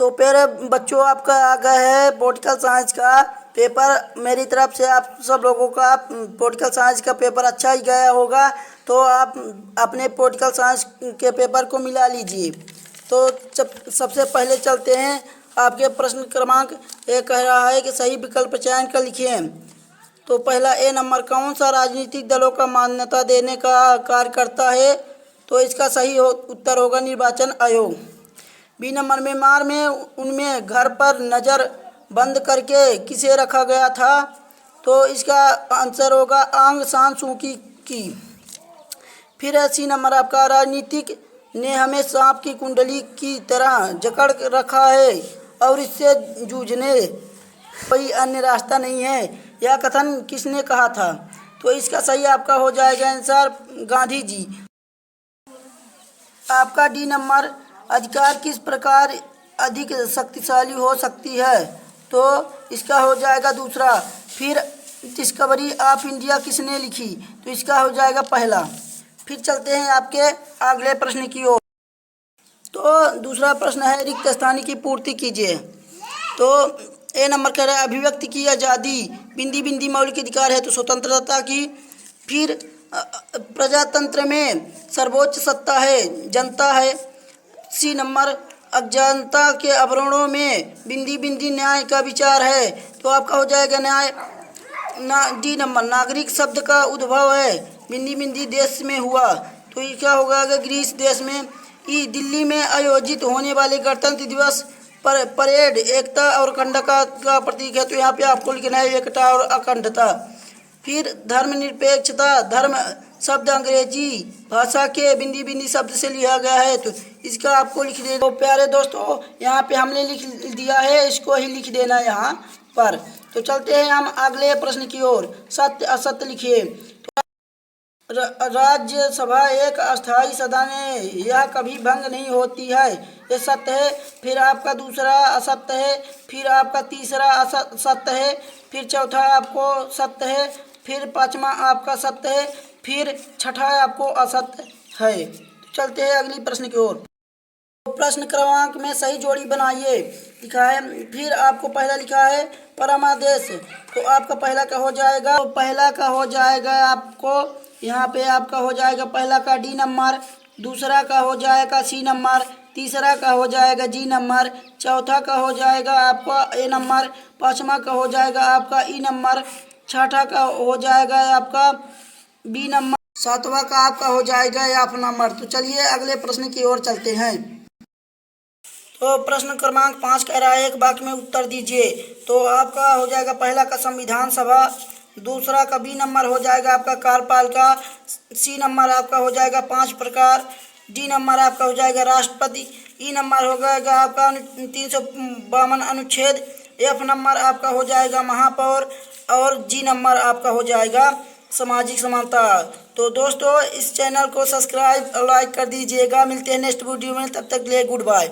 तो फिर बच्चों आपका आ गया है पॉलिटिकल साइंस का पेपर। मेरी तरफ से आप सब लोगों का पॉलिटिकल साइंस का पेपर अच्छा ही गया होगा, तो आप अपने पॉलिटिकल साइंस के पेपर को मिला लीजिए। तो सबसे पहले चलते हैं आपके प्रश्न क्रमांक एक कह रहा है कि सही विकल्प चयन कर लिखिए। तो पहला ए नंबर, कौन सा राजनीतिक दलों का मान्यता देने का कार्य करता है? तो इसका सही उत्तर होगा निर्वाचन आयोग। बी नंबर, म्यांमार में उनमें घर पर नज़र बंद करके किसे रखा गया था? तो इसका आंसर होगा आंग सान सू की। फिर है सी नंबर आपका, राजनीतिक ने हमें सांप की कुंडली की तरह जकड़ रखा है और इससे जूझने कोई अन्य रास्ता नहीं है, यह कथन किसने कहा था? तो इसका सही आपका हो जाएगा आंसर गांधी जी। आपका डी नंबर, अधिकार किस प्रकार अधिक शक्तिशाली हो सकती है? तो इसका हो जाएगा दूसरा। फिर डिस्कवरी ऑफ इंडिया किसने लिखी? तो इसका हो जाएगा पहला। फिर चलते हैं आपके अगले प्रश्न की ओर। तो दूसरा प्रश्न है रिक्त स्थान की पूर्ति कीजिए। तो ए नंबर कह रहा है अभिव्यक्ति की आज़ादी बिंदी बिंदी मौलिक अधिकार है तो स्वतंत्रता की। फिर प्रजातंत्र में सर्वोच्च सत्ता है जनता है। सी नंबर, अज्ञानता के आवरणों में बिंदी बिंदी न्याय का विचार है, तो आपका हो जाएगा न्याय। डी नंबर, नागरिक शब्द का उद्भव है बिंदी बिंदी देश में हुआ, तो ये क्या होगा ग्रीस देश में। ई दिल्ली में आयोजित होने वाले गणतंत्र दिवस परेड एकता और अखंडता का प्रतीक है, तो यहाँ पे आपको लिखना है एकता और अखंडता। फिर धर्मनिरपेक्षता, धर्म शब्द अंग्रेजी भाषा के बिंदी बिंदी शब्द से लिया गया है, तो इसका आपको लिख देना। तो प्यारे दोस्तों यहाँ पे हमने लिख दिया है, इसको ही लिख देना यहाँ पर। तो चलते हैं हम अगले प्रश्न की ओर। सत्य असत्य लिखिए। राज्यसभा एक अस्थायी सदन है, यह कभी भंग नहीं होती है, ये सत्य है। फिर आपका दूसरा असत्य है। फिर आपका तीसरा सत्य है। फिर चौथा आपको सत्य है। फिर पांचवा आपका सत्य है। फिर छठा आपको असत्य है। तो चलते हैं अगली प्रश्न की ओर। प्रश्न क्रमांक में सही जोड़ी बनाइए लिखा है। फिर आपको पहला लिखा है परमादेश, तो आपका पहला का हो जाएगा, तो पहला का हो जाएगा आपको यहाँ पे आपका हो जाएगा पहला का डी नंबर, दूसरा का हो जाएगा सी नंबर, तीसरा का हो जाएगा जी नंबर, चौथा का हो जाएगा आपका ए नंबर, पांचवा का हो जाएगा आपका ई नंबर, छठा का हो जाएगा आपका बी नंबर, सातवां का आपका हो जाएगा एफ नंबर। तो चलिए अगले प्रश्न की ओर चलते हैं। तो प्रश्न क्रमांक 5 कह रहा है एक वाक्य में उत्तर दीजिए। तो आपका हो जाएगा पहला का संविधान सभा, दूसरा का बी नंबर हो जाएगा आपका कार्यपालिका, सी नंबर आपका हो जाएगा 5 प्रकार, डी नंबर आपका हो जाएगा राष्ट्रपति, ई नंबर हो जाएगा आपका 352 अनुच्छेद, एफ नंबर आपका हो जाएगा महापौर और जी नंबर आपका हो जाएगा सामाजिक समानता। तो दोस्तों इस चैनल को सब्सक्राइब और लाइक कर दीजिएगा। मिलते हैं नेक्स्ट वीडियो में, तब तक के लिए गुड बाय।